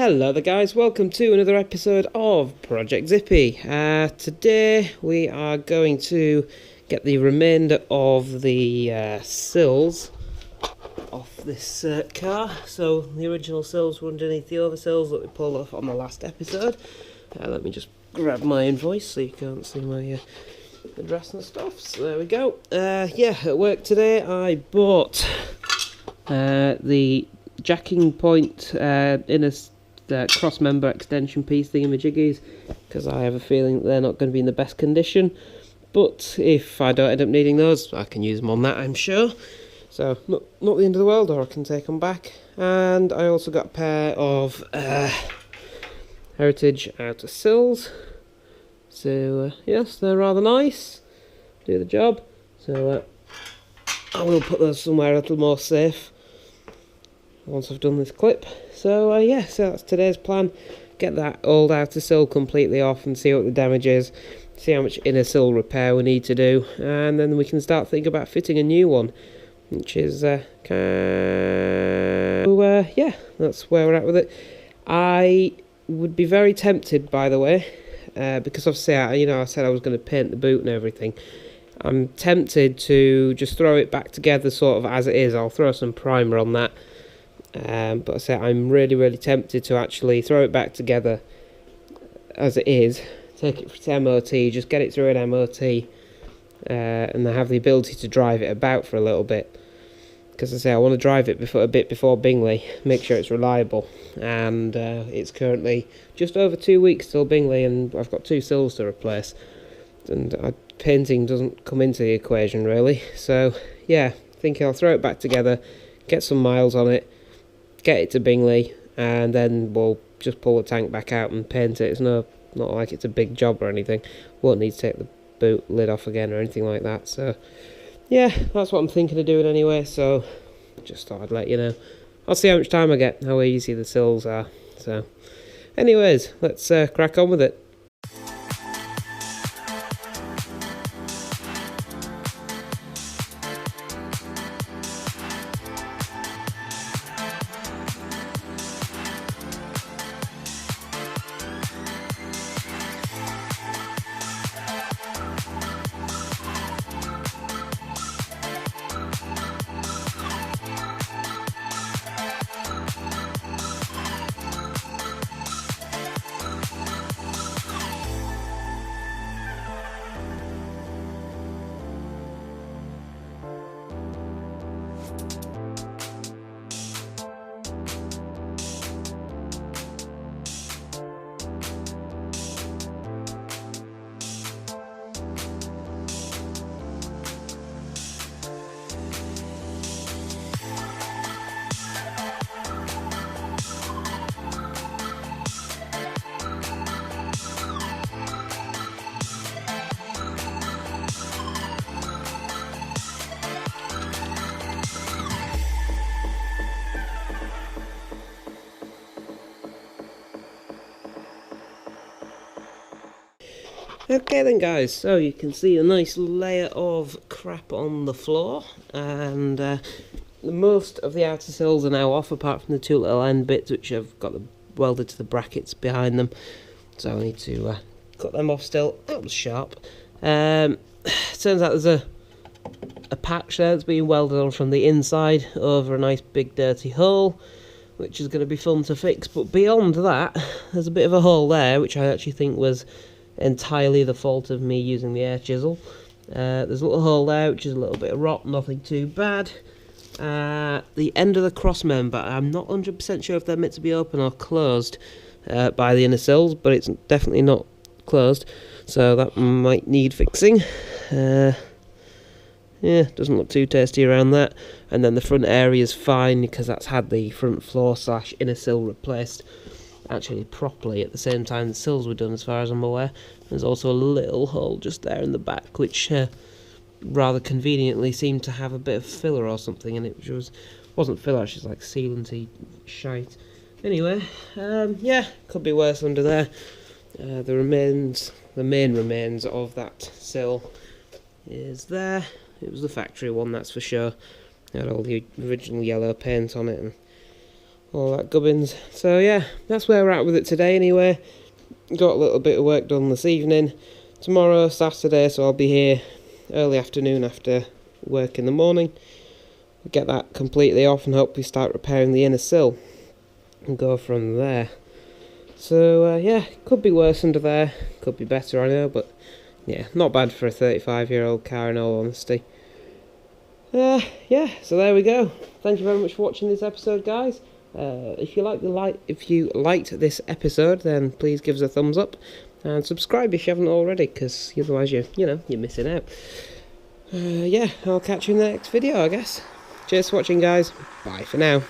Hello there guys, welcome to another episode of Project Zippy. Today we are going to get the remainder of the sills off this car. So the original sills were underneath the oversills that we pulled off on the last episode. Let me just grab my invoice so you can't see my address and stuff. So there we go. At work today I bought the jacking point inner cross member extension piece thingamajiggies, because I have a feeling that they're not going to be in the best condition, but if I don't end up needing those I can use them on that, I'm sure. So not the end of the world, or I can take them back. And I also got a pair of Heritage outer sills, so yes, they're rather nice, do the job. So I will put those somewhere a little more safe once I've done this clip. So so that's today's plan. Get that old outer sill completely off and see what the damage is, see how much inner sill repair we need to do, and then we can start thinking about fitting a new one, which is that's where we're at with it. I would be very tempted, by the way, because obviously I said I was going to paint the boot and everything. I'm tempted to just throw it back together sort of as it is. I'll throw some primer on that. But I say I'm really tempted to actually throw it back together as it is, take it for its MOT, just get it through an MOT, and have the ability to drive it about for a little bit. Because I say I want to drive it a bit before Bingley, make sure it's reliable, and it's currently just over 2 weeks till Bingley, and I've got 2 sills to replace, and painting doesn't come into the equation really. So yeah, thinking I'll throw it back together, get some miles on it, get it to Bingley, and then we'll just pull the tank back out and paint it. It's not like it's a big job or anything. Won't need to take the boot lid off again or anything like that. So yeah, that's what I'm thinking of doing anyway, so just thought I'd let you know. I'll see how much time I get, how easy the sills are. So anyways, let's crack on with it. Okay then guys, so you can see a nice layer of crap on the floor, and most of the outer sills are now off, apart from the 2 little end bits which I've got welded to the brackets behind them, so I need to cut them off still. That was sharp. Turns out there's a patch there that's being welded on from the inside over a nice big dirty hole, which is going to be fun to fix, but beyond that there's a bit of a hole there which I actually think was entirely the fault of me using the air chisel. There's a little hole there which is a little bit of rot, nothing too bad. The end of the cross member, I'm not 100% sure if they're meant to be open or closed by the inner sills, but it's definitely not closed, so that might need fixing. Doesn't look too tasty around that. And then the front area is fine because that's had the front floor / inner sill replaced actually properly at the same time the sills were done, as far as I'm aware. There's also a little hole just there in the back which rather conveniently seemed to have a bit of filler or something, and it wasn't filler, it's just like sealanty shite. Anyway, could be worse under there. The main remains of that sill is there. It was the factory one, that's for sure. It had all the original yellow paint on it and all that gubbins. So yeah, that's where we're at with it today anyway. Got a little bit of work done this evening. Tomorrow, Saturday, so I'll be here early afternoon after work in the morning. Get that completely off and hopefully start repairing the inner sill and go from there. So yeah, could be worse under there, could be better, I know, but yeah, not bad for a 35-year-old car in all honesty. Yeah, so there we go. Thank you very much for watching this episode, guys. If you liked this episode, then please give us a thumbs up and subscribe if you haven't already, because otherwise you're missing out. Yeah, I'll catch you in the next video, I guess. Cheers for watching, guys. Bye for now.